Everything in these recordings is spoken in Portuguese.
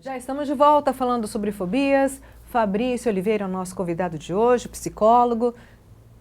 Já estamos de volta falando sobre fobias. Fabrício Oliveira é o nosso convidado de hoje, psicólogo.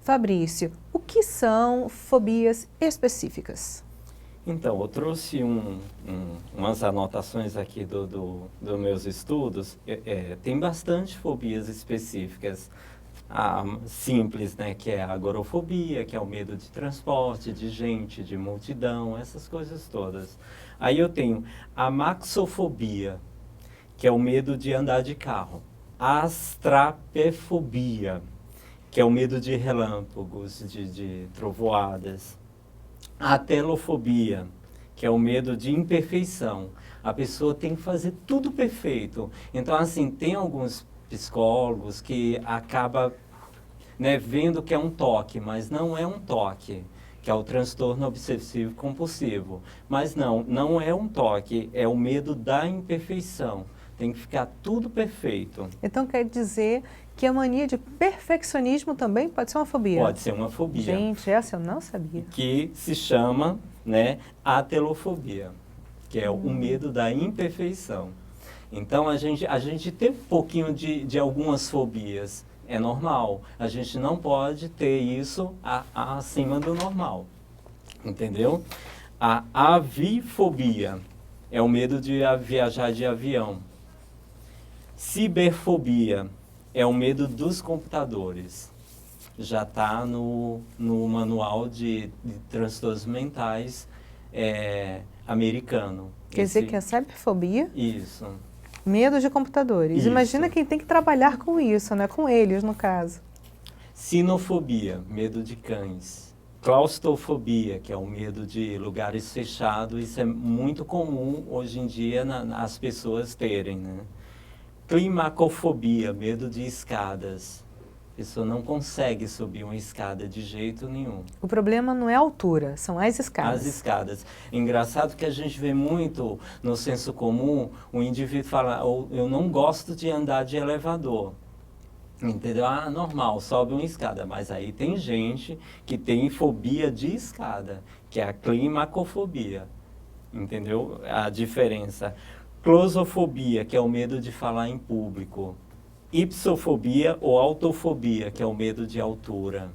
Fabrício, o que são fobias específicas? Então, eu trouxe umas anotações aqui dos meus estudos. Tem bastante fobias específicas. A simples, né, que é a agorafobia, que é o medo de transporte, de gente, de multidão, essas coisas todas. Aí eu tenho a maxofobia, que é o medo de andar de carro. A astrapefobia, que é o medo de relâmpagos, de trovoadas. A telofobia, que é o medo de imperfeição. A pessoa tem que fazer tudo perfeito. Então, assim, tem alguns psicólogos que acabam, né, vendo que é um toque, mas não é um toque, que é o transtorno obsessivo compulsivo. Mas não é um toque, é o medo da imperfeição. Tem que ficar tudo perfeito. Então quer dizer que a mania de perfeccionismo também pode ser uma fobia? Pode ser uma fobia. Gente, essa eu não sabia. Que se chama, né, atelofobia, que é o medo da imperfeição. Então, a gente tem um pouquinho de algumas fobias, é normal. A gente não pode ter isso acima do normal, entendeu? A avifobia é o medo de viajar de avião. Ciberfobia é o medo dos computadores. Já está no manual de transtornos mentais americano. Quer dizer que é cyberfobia? Isso. Medo de computadores. Isso. Imagina quem tem que trabalhar com isso, né? Com eles, no caso. Sinofobia, medo de cães. Claustrofobia, que é o medo de lugares fechados. Isso é muito comum hoje em dia as pessoas terem, né? Climacofobia, medo de escadas. A pessoa não consegue subir uma escada de jeito nenhum. O problema não é a altura, são as escadas. As escadas. Engraçado que a gente vê muito no senso comum o indivíduo falar, eu não gosto de andar de elevador. Entendeu? Ah, normal, sobe uma escada. Mas aí tem gente que tem fobia de escada, que é a climacofobia. Entendeu? A diferença. Closofobia, que é o medo de falar em público. Ipsofobia ou autofobia, que é o medo de altura.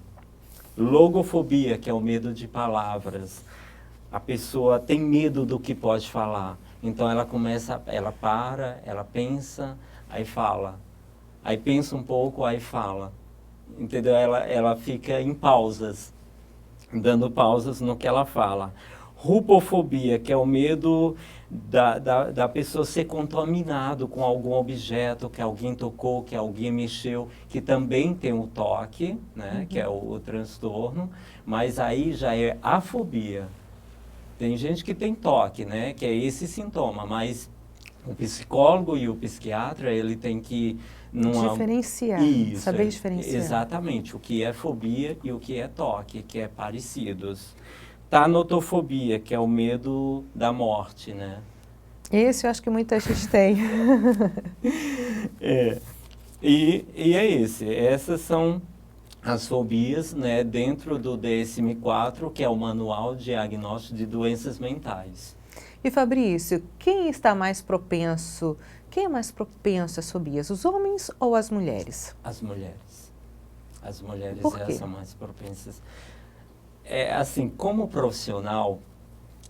Logofobia, que é o medo de palavras. A pessoa tem medo do que pode falar. Então ela começa, ela para, ela pensa, aí fala. Aí pensa um pouco, aí fala. Entendeu? Ela fica em pausas, dando pausas no que ela fala. Rupofobia, que é o medo da pessoa ser contaminado com algum objeto que alguém tocou, que alguém mexeu, que também tem o toque, né, que é o transtorno, mas aí já é a fobia. Tem gente que tem toque, né, que é esse sintoma, mas o psicólogo e o psiquiatra, ele tem que... Diferenciar, Isso, saber diferenciar. Exatamente, o que é fobia e o que é toque, que é parecidos. Tanotofobia, que é o medo da morte, né? Esse eu acho que muita gente tem. E é esse. Essas são as fobias, né, dentro do DSM-4, que é o Manual de Diagnóstico de Doenças Mentais. E Fabrício, quem é mais propenso às fobias, os homens ou as mulheres? As mulheres. As mulheres Por quê? são mais propensas. Assim, como profissional,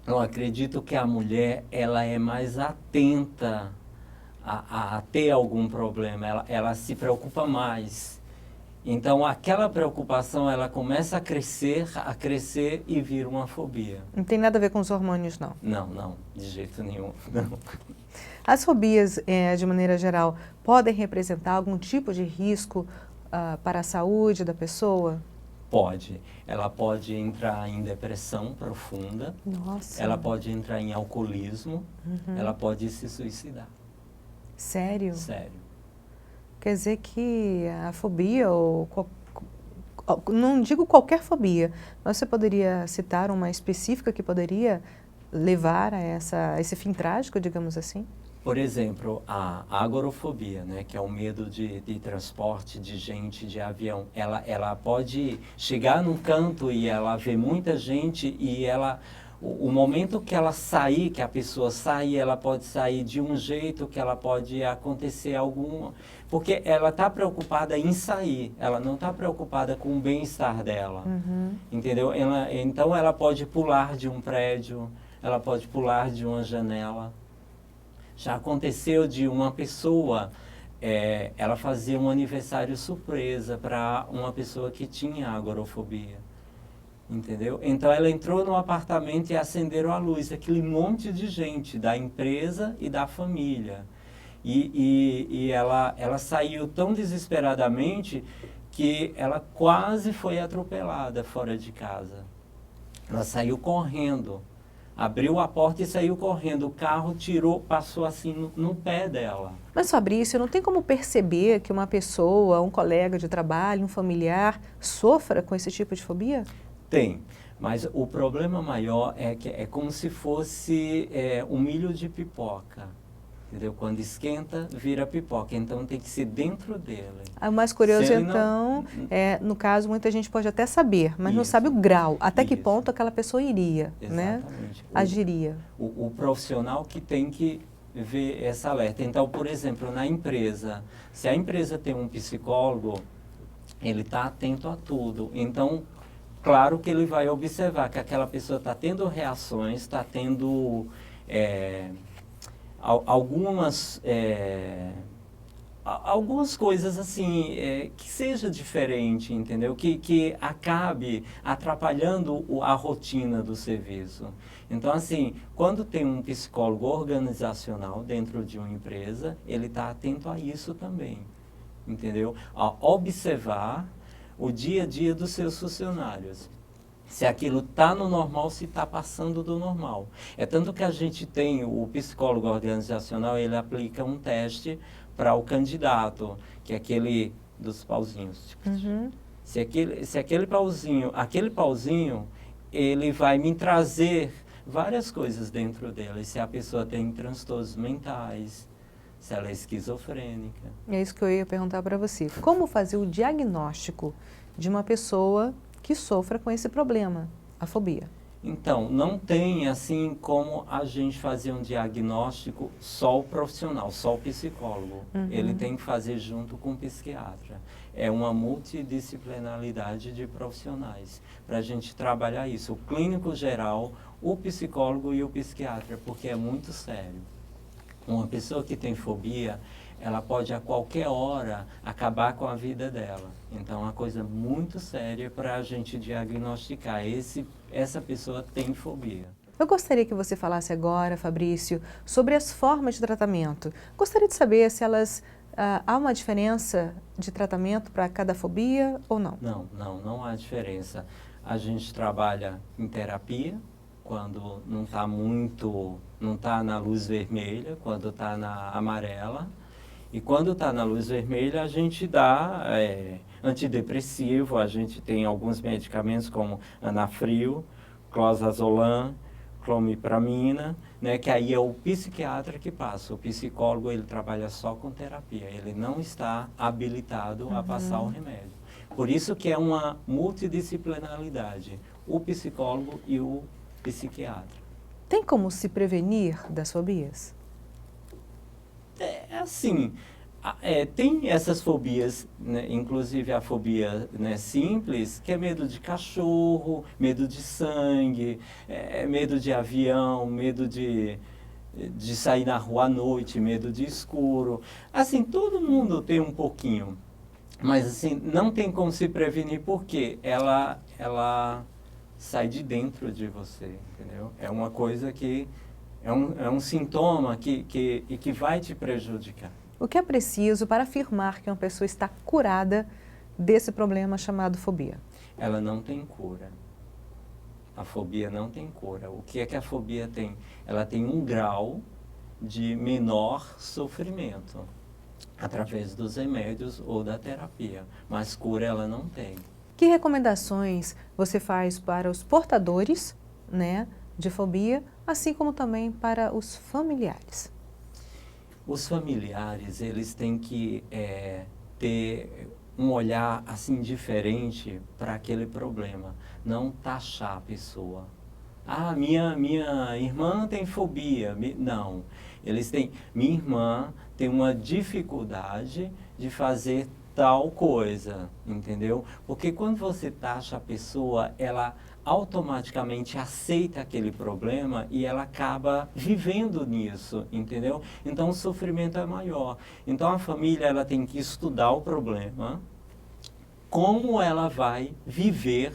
eu acredito que a mulher ela é mais atenta a ter algum problema, ela se preocupa mais. Então, aquela preocupação, ela começa a crescer e vira uma fobia. Não tem nada a ver com os hormônios, não? Não, de jeito nenhum, não. As fobias, de maneira geral, podem representar algum tipo de risco para a saúde da pessoa? Pode. Ela pode entrar em depressão profunda. Nossa. Ela pode entrar em alcoolismo. Ela pode se suicidar. Sério? Sério. Quer dizer que a fobia, não digo qualquer fobia, mas você poderia citar uma específica que poderia levar a esse fim trágico, digamos assim? Por exemplo, a agorafobia, né, que é o medo de transporte de gente, de avião, ela pode chegar num canto e ela vê muita gente e ela o momento que ela sair, que a pessoa sair, ela pode sair de um jeito que ela pode acontecer algum... Porque ela está preocupada em sair, ela não está preocupada com o bem-estar dela, entendeu? Então ela pode pular de um prédio, ela pode pular de uma janela. Já aconteceu de uma pessoa, ela fazer um aniversário surpresa para uma pessoa que tinha agorafobia. Entendeu? Então ela entrou no apartamento e acenderam a luz, aquele monte de gente da empresa e da família. E ela saiu tão desesperadamente que ela quase foi atropelada fora de casa. Ela saiu correndo, abriu a porta e saiu correndo. O carro passou assim no pé dela. Mas, Fabrício, não tem como perceber que uma pessoa, um colega de trabalho, um familiar, sofra com esse tipo de fobia? Tem, mas o problema maior é que é como se fosse um milho de pipoca, entendeu? Quando esquenta, vira pipoca, então tem que ser dentro dele. O mais curioso, Não... no caso, muita gente pode até saber, mas não Isso. sabe o grau, até que Isso. ponto aquela pessoa iria, né? Exatamente. Agiria. O profissional que tem que ver essa alerta. Então, por exemplo, na empresa, se a empresa tem um psicólogo, ele está atento a tudo. Então, claro que ele vai observar que aquela pessoa está tendo reações, está tendo algumas coisas assim, que seja diferente, entendeu? Que acabe atrapalhando a rotina do serviço. Então, assim, quando tem um psicólogo organizacional dentro de uma empresa, ele está atento a isso também, entendeu? A observar o dia a dia dos seus funcionários. Se aquilo está no normal, se está passando do normal. É tanto que a gente tem, o psicólogo organizacional, ele aplica um teste para o candidato, que é aquele dos pauzinhos. Se aquele pauzinho, ele vai me trazer várias coisas dentro dele. Se a pessoa tem transtornos mentais, se ela é esquizofrênica. É isso que eu ia perguntar para você. Como fazer o diagnóstico de uma pessoa que sofra com esse problema, a fobia? Então, não tem assim como a gente fazer um diagnóstico só o profissional, só o psicólogo. Ele tem que fazer junto com o psiquiatra. É uma multidisciplinaridade de profissionais para a gente trabalhar isso. O clínico geral, o psicólogo e o psiquiatra, porque é muito sério. Uma pessoa que tem fobia, ela pode a qualquer hora acabar com a vida dela. Então, é uma coisa muito séria para a gente diagnosticar. Essa pessoa tem fobia. Eu gostaria que você falasse agora, Fabrício, sobre as formas de tratamento. Gostaria de saber se há uma diferença de tratamento para cada fobia ou não? Não há diferença. A gente trabalha em terapia, quando não está na luz vermelha, quando está na amarela. E quando está na luz vermelha, a gente dá antidepressivo, a gente tem alguns medicamentos como Anafrio, Clozazolam, Clomipramina, né, que aí é o psiquiatra que passa. O psicólogo, ele trabalha só com terapia, ele não está habilitado a passar o remédio. Por isso que é uma multidisciplinaridade, o psicólogo e o psiquiatra. Tem como se prevenir das fobias? Assim, tem essas fobias, né, inclusive a fobia, né, simples, que é medo de cachorro, medo de sangue, medo de avião, medo de sair na rua à noite, medo de escuro. Assim, todo mundo tem um pouquinho, mas assim, não tem como se prevenir porque ela sai de dentro de você, entendeu? É uma coisa que é um sintoma que vai te prejudicar. O que é preciso para afirmar que uma pessoa está curada desse problema chamado fobia? Ela não tem cura. A fobia não tem cura. O que é que a fobia tem? Ela tem um grau de menor sofrimento, através dos remédios ou da terapia. Mas cura ela não tem. Que recomendações você faz para os portadores, né, de fobia, assim como também para os familiares? Os familiares, eles têm que ter um olhar assim diferente para aquele problema, não taxar a pessoa. Ah, minha irmã tem fobia. Não, eles têm... Minha irmã tem uma dificuldade de fazer tal coisa, entendeu? Porque quando você taxa a pessoa, ela automaticamente aceita aquele problema e ela acaba vivendo nisso, entendeu? Então o sofrimento é maior. Então a família ela tem que estudar o problema, como ela vai viver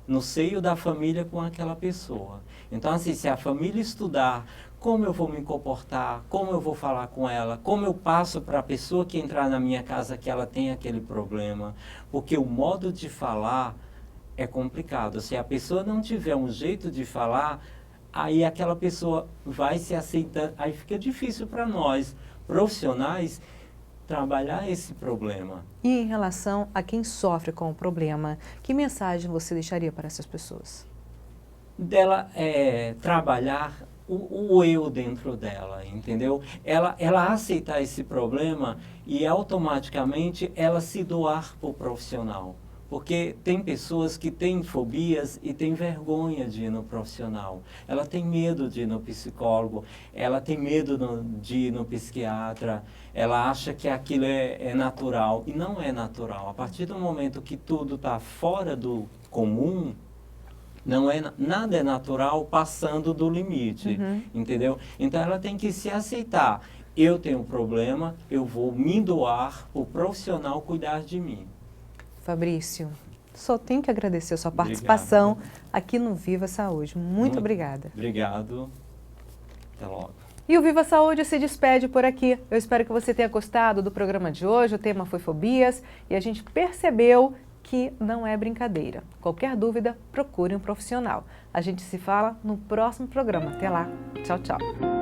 no seio da família com aquela pessoa. Então assim, se a família estudar como eu vou me comportar, como eu vou falar com ela, como eu passo para a pessoa que entrar na minha casa que ela tem aquele problema, porque o modo de falar é complicado. Se a pessoa não tiver um jeito de falar, aí aquela pessoa vai se aceitando, aí fica difícil para nós, profissionais, trabalhar esse problema. E em relação a quem sofre com o problema, que mensagem você deixaria para essas pessoas? Dela trabalhar o eu dentro dela, entendeu? Ela aceitar esse problema e automaticamente ela se doar para o profissional. Porque tem pessoas que têm fobias e têm vergonha de ir no profissional. Ela tem medo de ir no psicólogo, ela tem medo de ir no psiquiatra, ela acha que aquilo é natural. E não é natural. A partir do momento que tudo está fora do comum, nada é natural passando do limite, entendeu? Então ela tem que se aceitar. Eu tenho um problema, eu vou me doar, o profissional cuidar de mim. Fabrício, só tenho que agradecer a sua participação Obrigado. Aqui no Viva Saúde. Muito obrigada. Obrigado. Até logo. E o Viva Saúde se despede por aqui. Eu espero que você tenha gostado do programa de hoje. O tema foi fobias e a gente percebeu que não é brincadeira. Qualquer dúvida, procure um profissional. A gente se fala no próximo programa. Até lá. Tchau, tchau.